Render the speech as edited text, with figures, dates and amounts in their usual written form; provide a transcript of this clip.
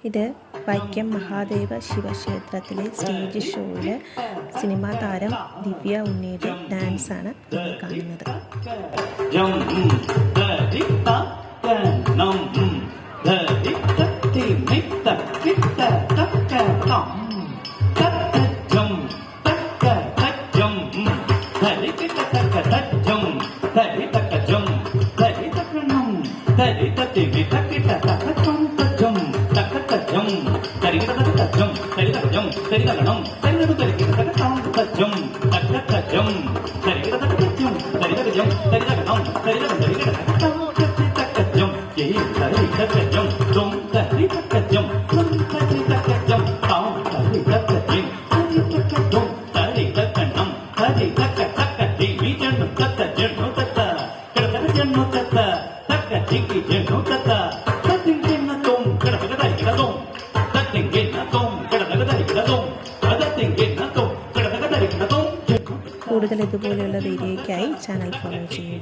ഇത് വൈക്കം മഹാദേവ ശിവക്ഷേത്രത്തിലെ സ്റ്റേജ് ഷോയിൽ സിനിമാ താരം ദിവ്യ ഉണ്ണിയുടെ ഡാൻസാണ് നിങ്ങൾ കാണുന്നത്. കൂടുതൽ ഇതുപോലെയുള്ള വീഡിയോയ്ക്കായി ചാനൽ ഫോളോ ചെയ്യൂ.